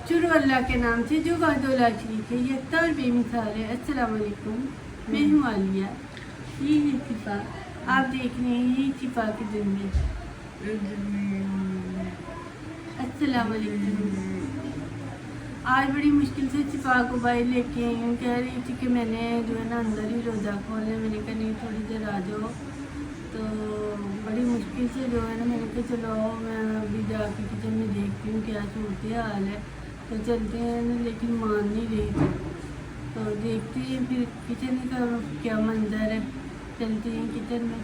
शुरू अल्लाह के नाम से जो वादोला शरीक है यकता और बेमिसाल है। अस्सलाम वालेकुम, मैं हूँ आलिया। ये है शिफा, आप देख रहे हैं ये शिफा के दिन में। अस्सलाम वालेकुम। आज बड़ी मुश्किल से शिफा को बाहर लेके आई हूँ। कह रही थी कि मैंने जो है ना अंदर ही रोज़ा खोल है। मैंने कहा नहीं थोड़ी देर आ जाओ, तो बड़ी मुश्किल से जो है ना मैंने कहा चलो मैं अभी जाके किचन में देखती हूँ क्या सूरत हाल है, तो चलते हैं ना। लेकिन मान नहीं रही थी, तो देखते हैं फिर किचन का क्या मंजर है। चलते हैं किचन में।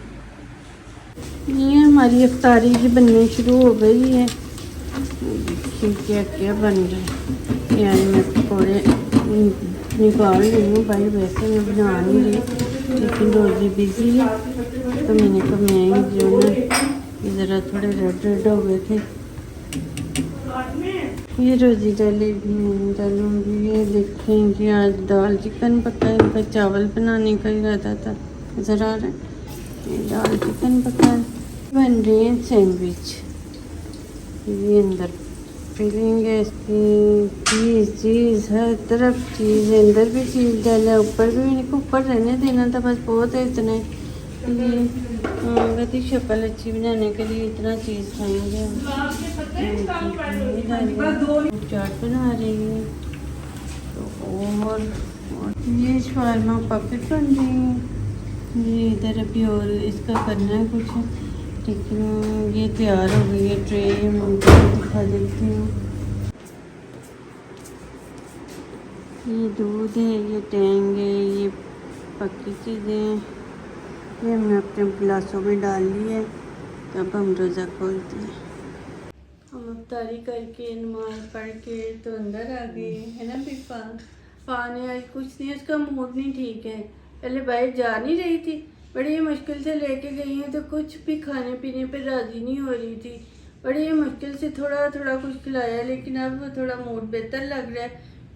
ये हमारी अफ्तारी की बननी शुरू हो गई है। क्या क्या बन रहा है, यानी मैं पकौड़े निकाल रही हूँ। भाई वैसे मैं बना नहीं रही, लेकिन रोज़ी बिजी है, तो मैंने कहा मैं जो ना ज़रा थोड़े रेड रेड हो गए थे। ये रोज़ी डालूँगी। ये देखें कि आज दाल चिकन पकाएगा, चावल बनाने का इरादा था। नज़र आ रहा है ये दाल चिकन पका बन रही है। सैंडविच ये अंदर फिलिंग है इसकी, चीज़ हर तरफ चीज़, अंदर भी चीज़ डाला, ऊपर भी। मैंने को ऊपर रहने देना था बस, बहुत है इतना। ये गति शक्ल अच्छी बनाने के लिए इतना चीज़ खाएंगे। चाट बना रही है, तो और ये शवारमा पॉकेट बन रही है। ये इधर अभी और इसका करना है कुछ, लेकिन ये तैयार हो गई है ट्रे। मैं दिखा देती हूँ। ये दूध है, ये टैंग है, ये पक्की चीज़ें ये हमने अपने गिलासों में डाल ली है। तो अब हम रोज़ा खोलते हैं। हम अफ्तारी करके नमाज पढ़ के तो अंदर आ गए है ना। फिर पानी आज कुछ नहीं, उसका मूड नहीं ठीक है। पहले बाहर जा नहीं रही थी, बड़ी मुश्किल से लेके गई हैं, तो कुछ भी खाने पीने पे राज़ी नहीं हो रही थी। बड़ी मुश्किल से थोड़ा थोड़ा कुछ खिलाया, लेकिन अब थोड़ा मूड बेहतर लग रहा है।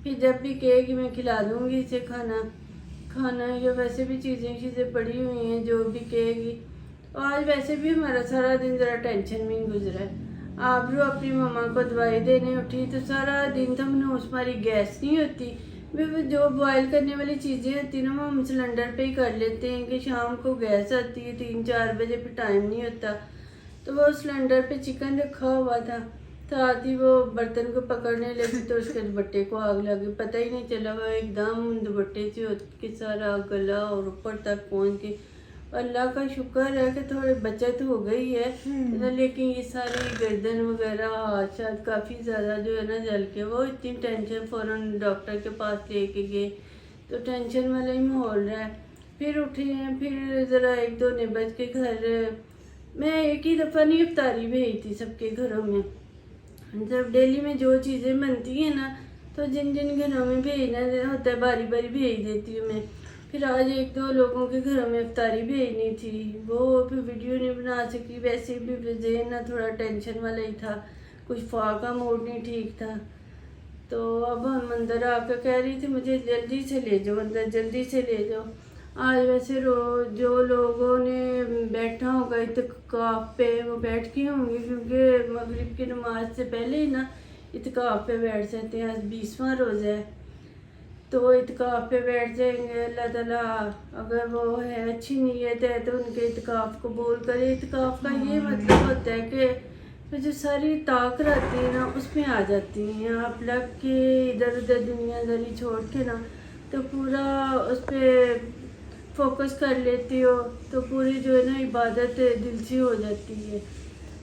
फिर जब भी कहेगी मैं खिला दूँगी इसे खाना या वैसे भी चीज़ें पड़ी हुई हैं जो भी कहेगी। आज वैसे भी हमारा सारा दिन ज़रा टेंशन में ही गुजरा है। आप जो अपनी मम्मा को दवाई देने उठी तो सारा दिन तो मनूस हमारी गैस नहीं होती। वे जो बॉयल करने वाली चीज़ें होती ना, वो हम सिलेंडर पे ही कर लेते हैं कि शाम को गैस आती है 3-4 बजे, फिर टाइम नहीं होता। तो वो सिलेंडर पे चिकन रखा हुआ था, साथ ही वो बर्तन को पकड़ने लगी तो उसके दुपट्टे को आग लगी। पता ही नहीं चला, वो एकदम दुपट्टे से के सारा गला और ऊपर तक पहुँच गई। अल्लाह का शुक्र है कि थोड़ी बचत हो गई है, लेकिन ये सारी गर्दन वगैरह हाथ शायद काफ़ी ज़्यादा जो है ना जल के, वो इतनी टेंशन। फ़ौरन डॉक्टर के पास लेके गए, तो टेंशन वाला ही माहौल रहा है। फिर उठे हैं, फिर ज़रा 1-2 ने बज के घर। मैं एक ही दफ़ा नहीं इफ्तारी भेजी थी सबके घरों में। जब डेली में जो चीज़ें बनती हैं ना, तो जिन जिन घरों में भेजना होता है बारी बारी भेज देती हूँ मैं। फिर आज 1-2 लोगों के घरों में इफ्तारी भेजनी थी, वो फिर वीडियो नहीं बना सकी। वैसे भी जेहन ना थोड़ा टेंशन वाला ही था, कुछ का मूड नहीं ठीक था। तो अब हम अंदर आकर कह रही थी मुझे जल्दी से ले जाओ अंदर, जल्दी से ले जाओ। आज वैसे जो लोगों ने बैठा होगा इत्काफ पे वो बैठ के होंगे, क्योंकि मगरिब की नमाज से पहले ही ना इत्काफ पे बैठ जाते हैं। आज 20वां रोज़ा है, तो इत्काफ पे बैठ जाएंगे। अल्लाह ताला अगर वो है अच्छी नीयत है तो उनके इत्काफ कबूल करे। इत्काफ का ये मतलब होता है कि तो जो सारी ताक रहती है ना उसमें आ जाती हैं। आप लग के इधर उधर दुनियादारी छोड़ के ना, तो पूरा उस पर फोकस कर लेती हो, तो पूरी जो है ना इबादत दिल से हो जाती है।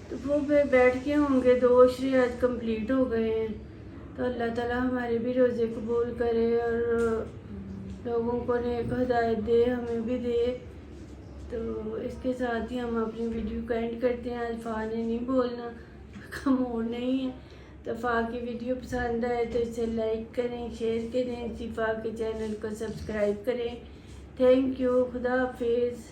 तो वो पे बैठ के होंगे, 2 अशरे आज कंप्लीट हो गए हैं। तो अल्लाह ताला हमारे भी रोज़े कबूल करे और लोगों को नेक हिदायत दे, हमें भी दे। तो इसके साथ ही हम अपनी वीडियो को एंड करते हैं। आज फ़ा ने नहीं बोलना का मूड नहीं है, तो फ़ा की वीडियो पसंद आए तो इसे लाइक करें, शेयर करें, शिफा के चैनल को सब्सक्राइब करें। थैंक यू, खुदा हाफिज़।